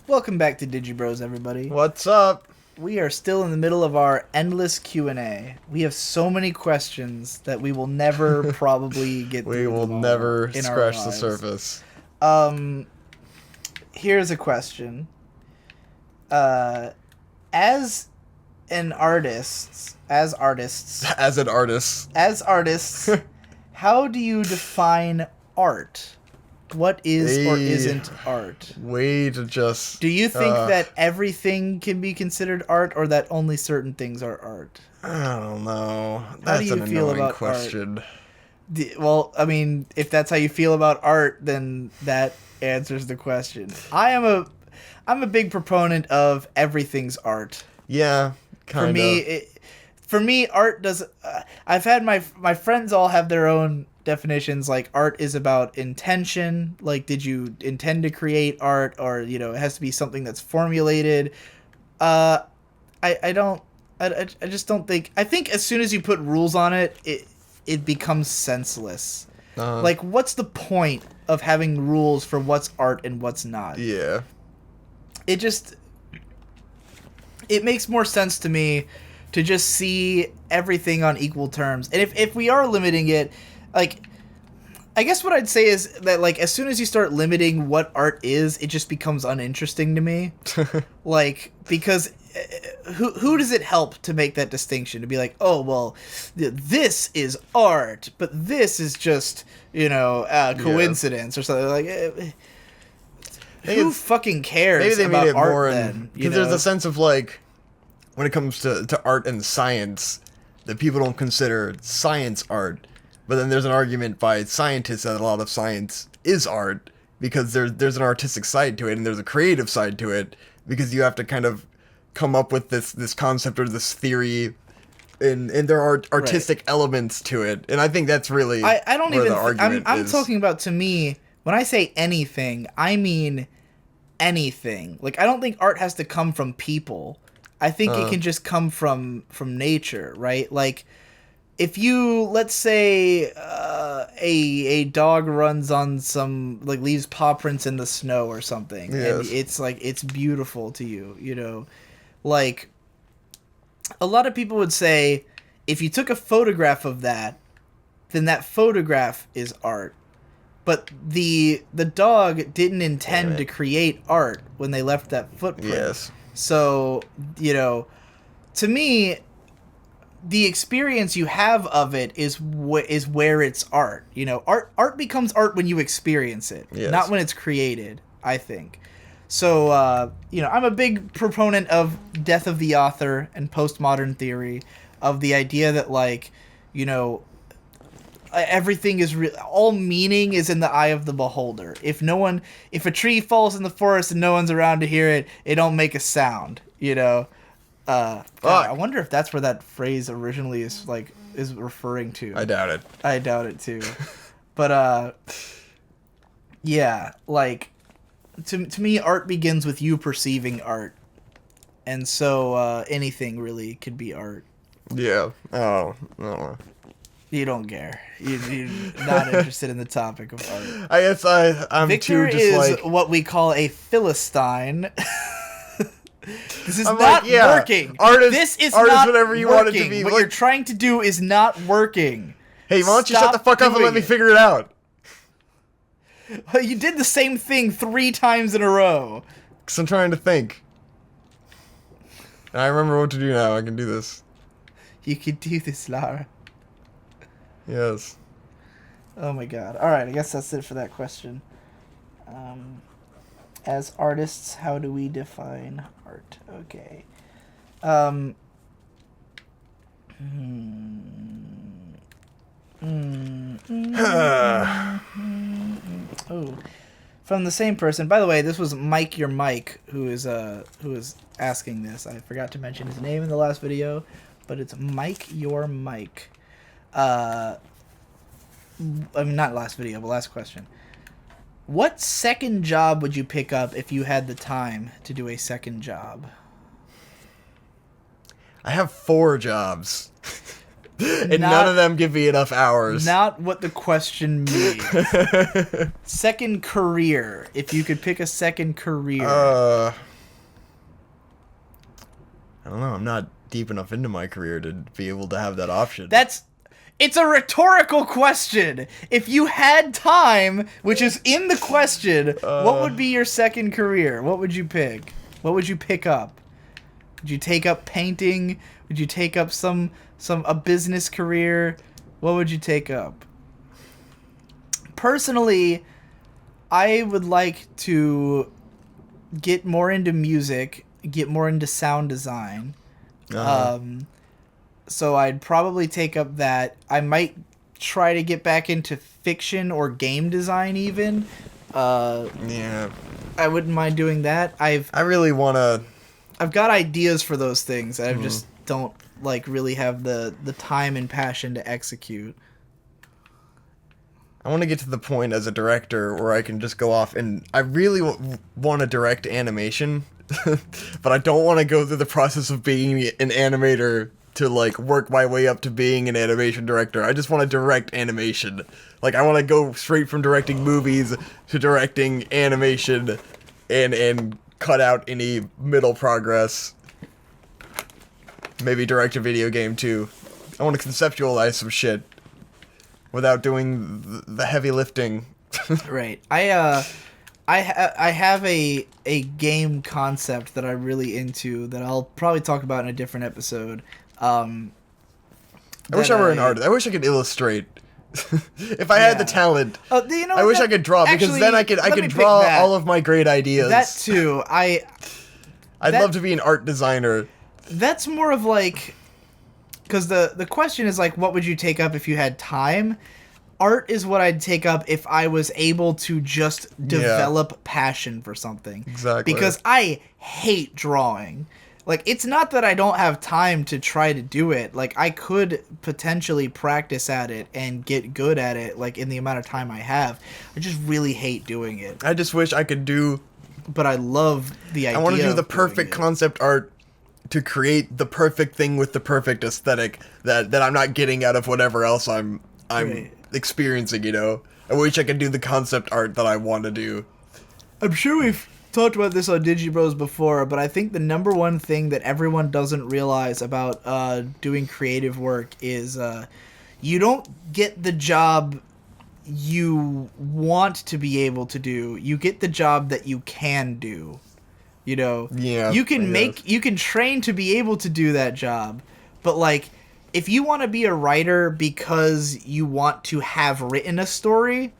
Welcome back to Digi Bros, everybody. What's up? We are still in the middle of our endless Q&A. We have so many questions that we will never probably get through. We will never scratch the surface. Here's a question. As an artist, As an artist. how do you define art? What is or isn't art? Way to just... Do you think that everything can be considered art, or that only certain things are art? I don't know. How do That's you an feel annoying about question. Well, I mean, if that's how you feel about art, then that answers the question. I'm a big proponent of everything's art. Yeah, kind of. For me, art does. I've had my friends all have their own definitions. Like, art is about intention. Like, did you intend to create art, or it has to be something that's formulated. I just don't think. I think as soon as you put rules on it, it becomes senseless. Like, what's the point of having rules for what's art and what's not? Yeah. It makes more sense to me to just see everything on equal terms. And if we are limiting it, like, I guess what I'd say is that, like, as soon as you start limiting what art is, it just becomes uninteresting to me. Like, because who does it help to make that distinction? To be like, oh, well, this is art, but this is just, coincidence or something. Like, who fucking cares maybe they about made it art more then? Because there's a sense of, like, when it comes to art and science, that people don't consider science art. But then there's an argument by scientists that a lot of science is art, because there's an artistic side to it, and there's a creative side to it, because you have to kind of come up with this concept or this theory, and there are artistic elements to it. And I think that's really I don't where even the argument I'm is. talking about, to me, when I say anything, I mean anything. Like, I don't think art has to come from people. I think it can just come from nature, right? Like, if you, let's say, a dog runs on some, like, leaves paw prints in the snow or something, yes. and it's like, it's beautiful to you, like, a lot of people would say, if you took a photograph of that, then that photograph is art. But the dog didn't intend to create art when they left that footprint. Yes. So, to me, the experience you have of it is where it's art. Art becomes art when you experience it, yes. not when it's created, I think. So, I'm a big proponent of death of the author and postmodern theory, of the idea that, like, everything is all meaning is in the eye of the beholder. If a tree falls in the forest and no one's around to hear it, it don't make a sound. God, I wonder if that's where that phrase originally is referring to. I doubt it. I doubt it too. But yeah, like, to me, art begins with you perceiving art, and so anything really could be art. Yeah. Oh. No. You don't care. You're not interested in the topic of art. I guess I'm Victor too just is like... what we call a Philistine. This is I'm not like, yeah, working. This is art not is whatever you working. want it to be. What Like, you're trying to do is not working. hey, why don't you shut Stop the fuck up and let me doing it. figure it out? You did the same thing 3 times in a row. Because I'm trying to think. I remember what to do now. I can do this. You can do this, Lara. Yes. Oh my god. Alright, I guess that's it for that question. As artists, how do we define art? Okay. Oh. From the same person. By the way, this was Mike Your Mike who is asking this. I forgot to mention his name in the last video, but it's Mike Your Mike. I mean, not last video, but last question. What second job would you pick up if you had the time to do a second job? I have 4 jobs. And none of them give me enough hours. Not what the question means. Second career. If you could pick a second career. I don't know. I'm not deep enough into my career to be able to have that option. It's a rhetorical question. If you had time, which is in the question, what would be your second career? What would you pick? What would you pick up? Would you take up painting? Would you take up a business career? What would you take up? Personally, I would like to get more into music, get more into sound design. So I'd probably take up that. I might try to get back into fiction or game design even. Yeah. I wouldn't mind doing that. I really want to... I've got ideas for those things. I just don't really have the time and passion to execute. I want to get to the point as a director where I can just go off and I really want to direct animation, but I don't want to go through the process of being an animator to work my way up to being an animation director. I just want to direct animation. I want to go straight from directing movies to directing animation and cut out any middle progress. Maybe direct a video game too. I want to conceptualize some shit without doing the heavy lifting. Right. I have a game concept that I'm really into that I'll probably talk about in a different episode. I wish I were an artist. I wish I could illustrate. If I had the talent, I wish I could draw, because then I could draw all of my great ideas. That too. I'd love to be an art designer. That's more of because the question is what would you take up if you had time? Art is what I'd take up if I was able to just develop passion for something. Exactly. Because I hate drawing. It's not that I don't have time to try to do it. I could potentially practice at it and get good at it, in the amount of time I have. I just really hate doing it. I just wish I could do... But I love the idea. I want to do the perfect concept art to create the perfect thing with the perfect aesthetic that I'm not getting out of whatever else I'm right. experiencing, I wish I could do the concept art that I want to do. I'm sure we've talked about this on Digi Bros before, but I think the number one thing that everyone doesn't realize about doing creative work is you don't get the job you want to be able to do. You get the job that you can do. Yeah. You can train to be able to do that job, but if you want to be a writer because you want to have written a story,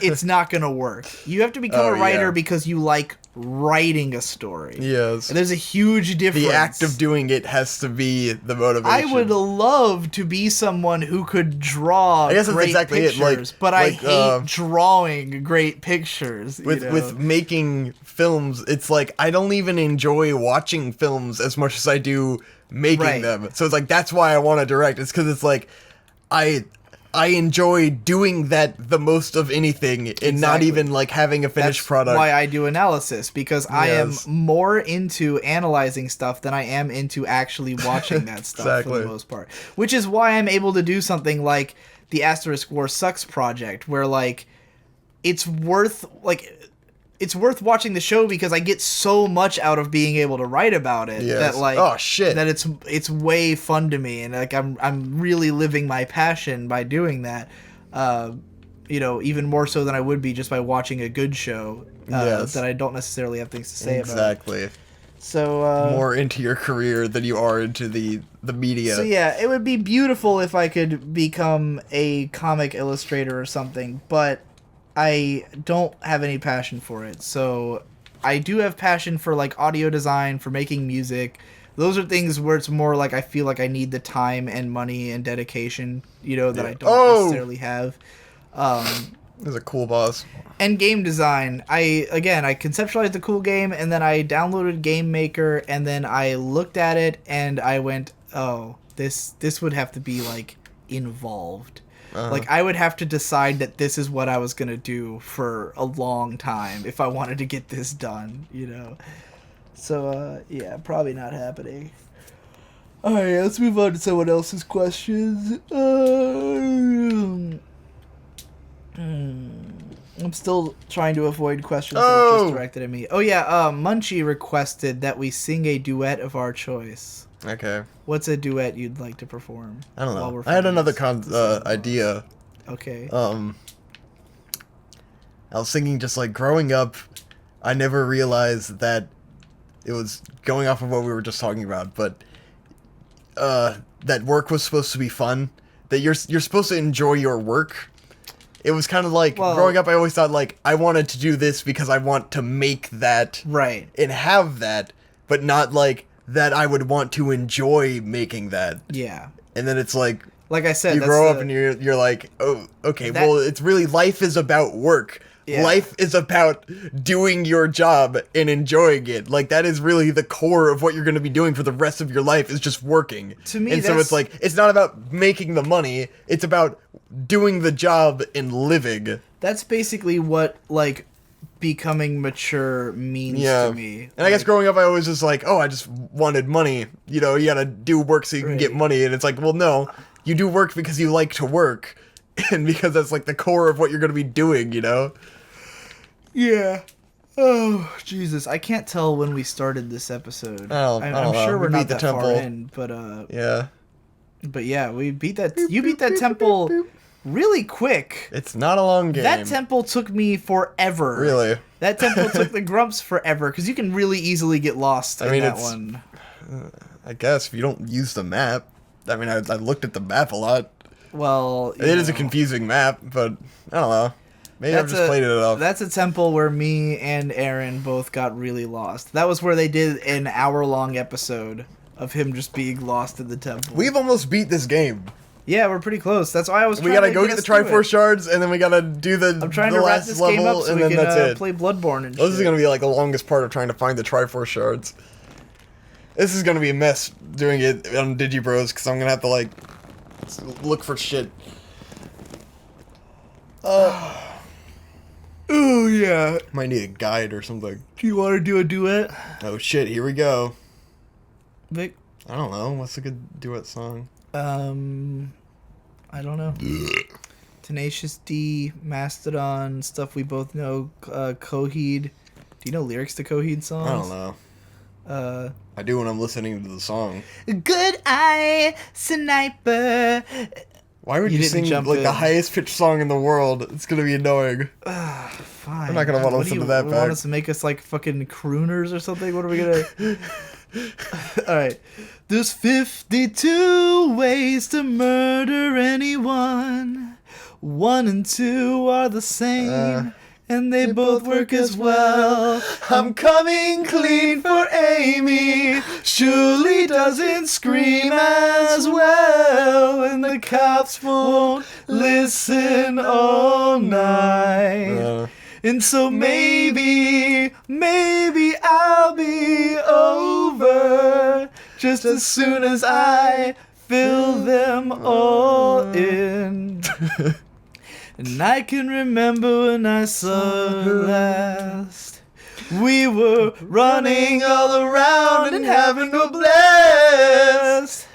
it's not going to work. You have to become a writer because you like writing a story. Yes. And there's a huge difference. The act of doing it has to be the motivation. I would love to be someone who could draw great pictures, but I hate drawing great pictures. With making films, it's I don't even enjoy watching films as much as I do making them. So it's that's why I want to direct. It's because it's I enjoy doing that the most of anything and not even having a finished product. That's why I do analysis, because I am more into analyzing stuff than I am into actually watching that stuff for the most part. Which is why I'm able to do something like the Asterisk War Sucks project, where it's worth watching the show because I get so much out of being able to write about it that that it's way fun to me, and I'm really living my passion by doing that. Even more so than I would be just by watching a good show that I don't necessarily have things to say about. Exactly. So more into your career than you are into the media. So yeah, it would be beautiful if I could become a comic illustrator or something, but I don't have any passion for it. So I do have passion for audio design, for making music. Those are things where it's more I feel I need the time and money and dedication, that I don't necessarily have. There's a cool boss. And game design. I conceptualized a cool game, and then I downloaded Game Maker, and then I looked at it and I went, oh, this would have to be involved. I would have to decide that this is what I was going to do for a long time if I wanted to get this done, So, yeah, probably not happening. All right, let's move on to someone else's questions. I'm still trying to avoid questions that are just directed at me. Oh yeah, Munchie requested that we sing a duet of our choice. Okay. What's a duet you'd like to perform? I don't know. I had another idea. Okay. I was thinking just like growing up, I never realized that it was going off of what we were just talking about, but that work was supposed to be fun. That you're supposed to enjoy your work. It was kind of like growing up. I always thought like I wanted to do this because I want to make that right and have that, but not like that. I would want to enjoy making that. Yeah. And then it's like I said, you grow up and you're like, oh, okay. Well, it's really life is about work. Yeah. Life is about doing your job and enjoying it. Like, that is really the core of what you're going to be doing for the rest of your life is just working. To me, and so it's like, it's not about making the money. It's about doing the job and living. That's basically what, like, becoming mature means to me. And I guess growing up, I always was like, oh, I just wanted money. You know, you got to do work so you can get money. And it's like, well, no, you do work because you like to work. And because that's, like, the core of what you're going to be doing, you know? Yeah. Oh, Jesus. I can't tell when we started this episode. I'm sure we're not that far in, but yeah. But yeah, we beat that. You beat that temple really quick. It's not a long game. That temple took me forever. Really? That temple took the Grumps forever, because you can really easily get lost in that one. I guess, if you don't use the map. I mean, I looked at the map a lot. Well, it is a confusing map, but I don't know. Maybe I've just played it enough. That's a temple where me and Aaron both got really lost. That was where they did an hour-long episode of him just being lost in the temple. We've almost beat this game. Yeah, we're pretty close. That's why I was. We gotta go get the Triforce shards, and then we gotta do the. I'm trying to wrap this game up so we can play Bloodborne and shit. This is gonna be like the longest part of trying to find the Triforce shards. This is gonna be a mess doing it on Digi Bros because I'm gonna have to like look for shit. Oh yeah. Might need a guide or something. Do you want to do a duet? Oh shit! Here we go. Vic? I don't know. What's a good duet song? I don't know. Tenacious D, Mastodon, stuff we both know. Coheed. Do you know lyrics to Coheed songs? I don't know. I do when I'm listening to the song. Good Eye Sniper. Why would you sing like the highest pitched song in the world? It's gonna be annoying. Fine. I'm not gonna want to listen to that back. Want us to make us like fucking crooners or something? What are we gonna? All right. There's 52 ways to murder anyone. 1 and 2 are the same. And they both work as well. I'm coming clean for Amy. Surely doesn't scream as well. And the cops won't listen all night. And so maybe I'll be over just as soon as I fill them all in. And I can remember when I saw her last. We were running all around and having a blast.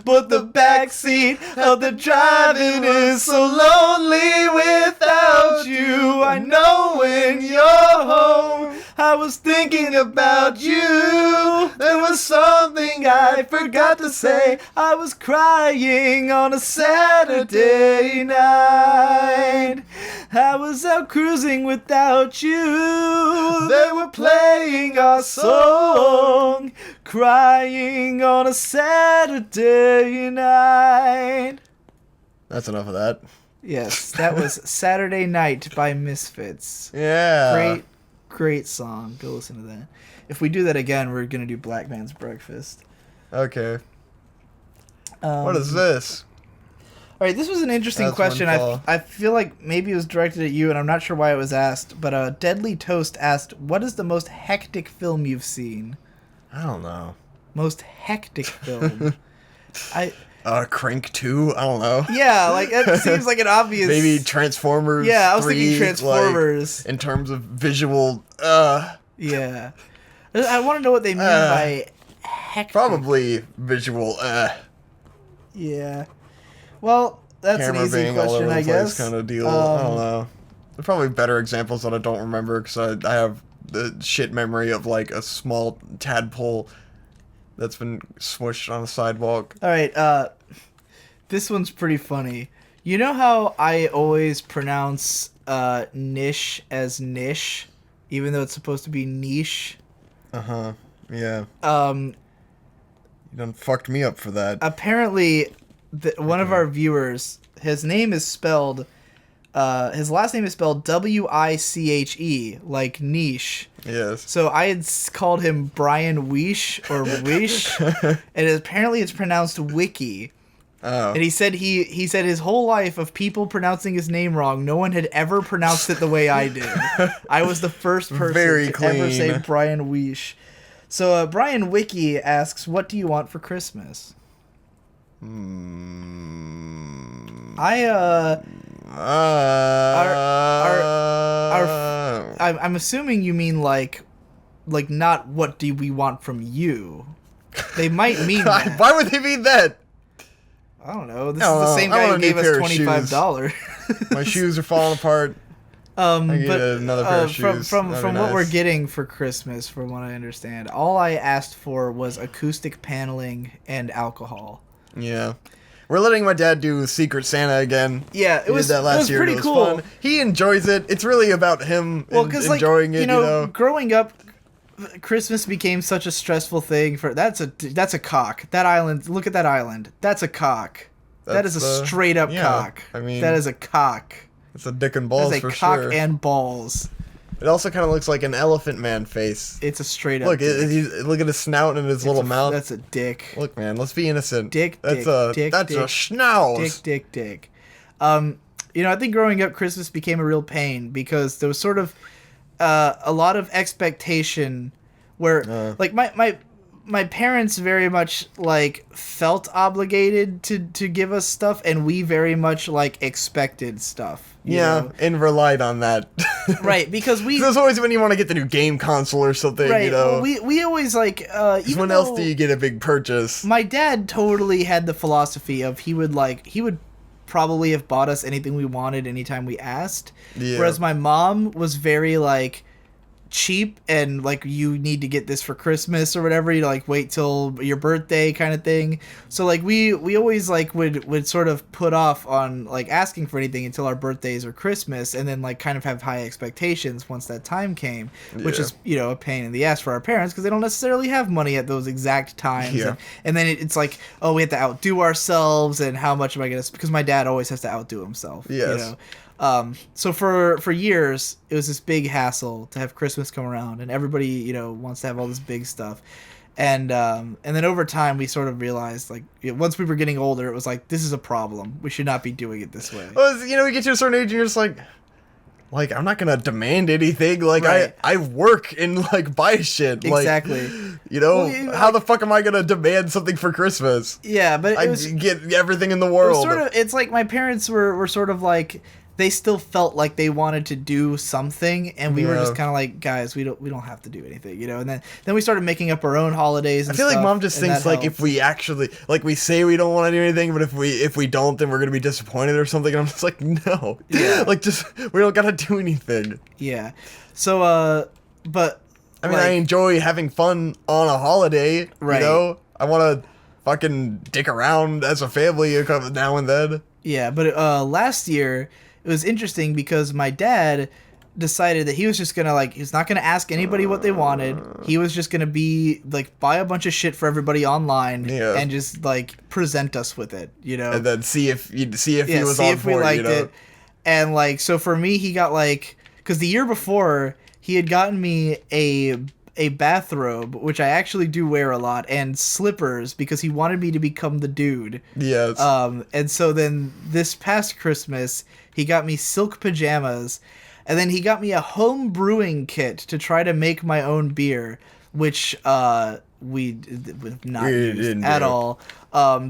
But the backseat of the driving is so lonely without you. I know when you're home, I was thinking about you. There was something I forgot to say. I was crying on a Saturday night. I was out cruising without you. They were playing our song, crying on a Saturday night. That's enough of that. Yes, that was Saturday Night by Misfits. Yeah. Great song. Go listen to that. If we do that again, we're going to do Black Man's Breakfast. Okay. What is this? All right, this was an interesting question. I feel like maybe it was directed at you, and I'm not sure why it was asked, but Deadly Toast asked, what is the most hectic film you've seen? I don't know. Most hectic film. Crank 2? I don't know. Yeah, like, it seems like an obvious... Maybe Transformers 3. Yeah, I was thinking Transformers. Like, in terms of visual, Yeah. I want to know what they mean by hectic. Probably visual. Yeah. Well, that's Camera an easy being all question, over the I place guess. kind of deal. I don't know. There's probably better examples that I don't remember because I have the shit memory of like a small tadpole that's been smushed on a sidewalk. All right. This one's pretty funny. You know how I always pronounce niche as niche, even though it's supposed to be niche? Uh-huh. Yeah. Um, You done fucked me up for that. apparently, one of our viewers, his name is spelled, his last name is spelled Wiche, like niche. Yes. So I had called him Brian Weish or Wish, and apparently it's pronounced Wiki. Oh. And he said his whole life of people pronouncing his name wrong, no one had ever pronounced it the way I did. I was the first person Very to clean. ever say Brian Weish. So Brian Wiki asks, "What do you want for Christmas?" I'm assuming you mean like not what do we want from you. They might mean that. Why would they mean that? I don't know. This is the same guy who gave us $25. My shoes are falling apart. I get But another pair of shoes. from That'd be what we're nice. getting for Christmas, from what I understand, all I asked for was acoustic paneling and alcohol. Yeah. We're letting my dad do Secret Santa again. Yeah, He did that last year. pretty It was cool. fun. He enjoys it. It's really about him enjoying it, you know. growing up, Christmas became such a stressful thing. That's a cock. That island. Look at that island. That's a cock. That is a straight up cock. I mean, that is a cock. It's a dick and balls That's a for cock sure. and balls. It also kind of looks like an elephant man face. It's a straight up. Look, dick. look at his snout and his little mouth. That's a dick. Look, man, let's be innocent. Dick. That's dick, dick, that's dick, a schnauz. Dick. I think growing up, Christmas became a real pain because there was sort of a lot of expectation where, like, my parents very much like felt obligated to give us stuff, and we very much like expected stuff. You know? And relied on that. Right, because there's always when you want to get the new game console or something, right, you know. well, we always like. When else do you get a big purchase? My dad totally had the philosophy of he would probably have bought us anything we wanted anytime we asked. Yeah. Whereas my mom was very like cheap and like, you need to get this for Christmas or whatever, you like wait till your birthday kind of thing. So like we always like would sort of put off on like asking for anything until our birthdays or Christmas, and then like kind of have high expectations once that time came, which is, you know, a pain in the ass for our parents because they don't necessarily have money at those exact times. Yeah. And then it's like, oh, we have to outdo ourselves, and how much am I gonna, because my dad always has to outdo himself. Yes. You know? So for years, it was this big hassle to have Christmas come around, and everybody, you know, wants to have all this big stuff. And then over time, we sort of realized, like, once we were getting older, it was like, this is a problem. We should not be doing it this way. Well, you know, you get to a certain age and you're just like, I'm not gonna demand anything. Like, Right. I work and like buy shit. Exactly. Like, you know, Well, how the fuck am I gonna demand something for Christmas? Yeah, but I it was get everything in the it world. was sort of, it's like my parents were sort of like, they still felt like they wanted to do something, and we were just kind of like, guys, we don't have to do anything, you know. And then we started making up our own holidays. And I feel like stuff, mom just and thinks that like helped. if we actually like we say we don't want to do anything, but if we don't, then we're gonna be disappointed or something. And I'm just like, no, Yeah. like just we don't gotta do anything. Yeah. So but I mean, like, I enjoy having fun on a holiday. Right. You know, I want to fucking dick around as a family a couple now and then. Yeah, but last year it was interesting because my dad decided that he was just gonna like, he's not gonna ask anybody what they wanted. He was just gonna be like, buy a bunch of shit for everybody online, Yeah. and just like present us with it, you know. And then see if he was see on if we board, liked you know? it. And like, so for me, he got like, because the year before he had gotten me a bathrobe, which I actually do wear a lot, and slippers because he wanted me to become the dude. Yes. And so then this past Christmas, he got me silk pajamas, and then he got me a home brewing kit to try to make my own beer, which we did not use didn't at do. all,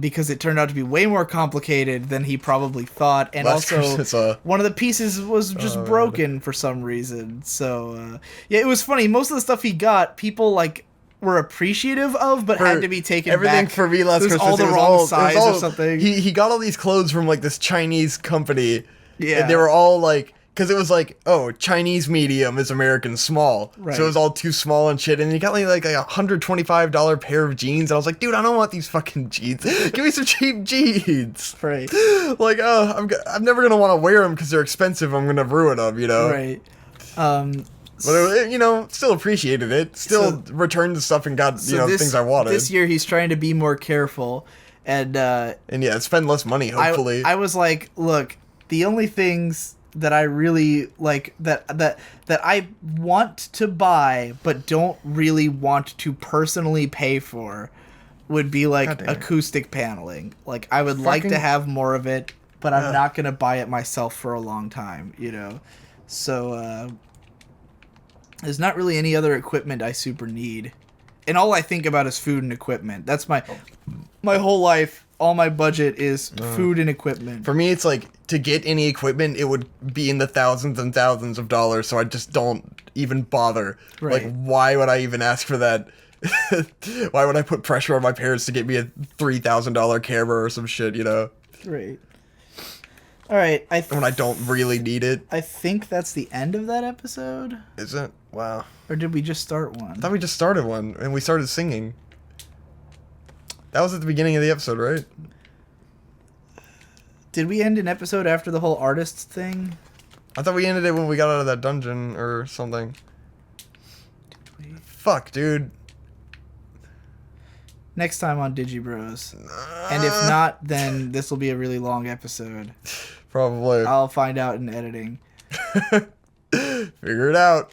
because it turned out to be way more complicated than he probably thought, and Last also Christmas, one of the pieces was just broken for some reason. So yeah, it was funny. Most of the stuff he got, people like were appreciative of, but had to be taken everything back. for me last It was Christmas. all the it was wrong all, size it was all, or something. He got all these clothes from like this Chinese company. Yeah. And they were all like, because it was like, oh, Chinese medium is American small. Right. So it was all too small and shit. And he got me like a $125 pair of jeans. And I was like, dude, I don't want these fucking jeans. Give me some cheap jeans. Right. Like, oh, I'm never going to want to wear them because they're expensive. I'm going to ruin them, you know? Right. But, you know, still appreciated it. Still returned the stuff and got, things I wanted. This year he's trying to be more careful. And yeah, spend less money, hopefully. I was like, look, the only things that I really like that I want to buy but don't really want to personally pay for would be like acoustic paneling. Like I would like to have more of it, but I'm not gonna buy it myself for a long time, you know. So there's not really any other equipment I super need. And all I think about is food and equipment. That's my whole life. All my budget is food and equipment. For me, it's like, to get any equipment, it would be in the thousands and thousands of dollars, so I just don't even bother. Right. Like, why would I even ask for that? Why would I put pressure on my parents to get me a $3,000 camera or some shit, you know? Right. All right. When I don't really need it. I think that's the end of that episode. Is it? Wow. Or did we just start one? I thought we just started one, and we started singing. That was at the beginning of the episode, right? Did we end an episode after the whole artists thing? I thought we ended it when we got out of that dungeon or something. Did we? Fuck, dude. Next time on Digi Bros. And if not, then this will be a really long episode. Probably. I'll find out in editing. Figure it out.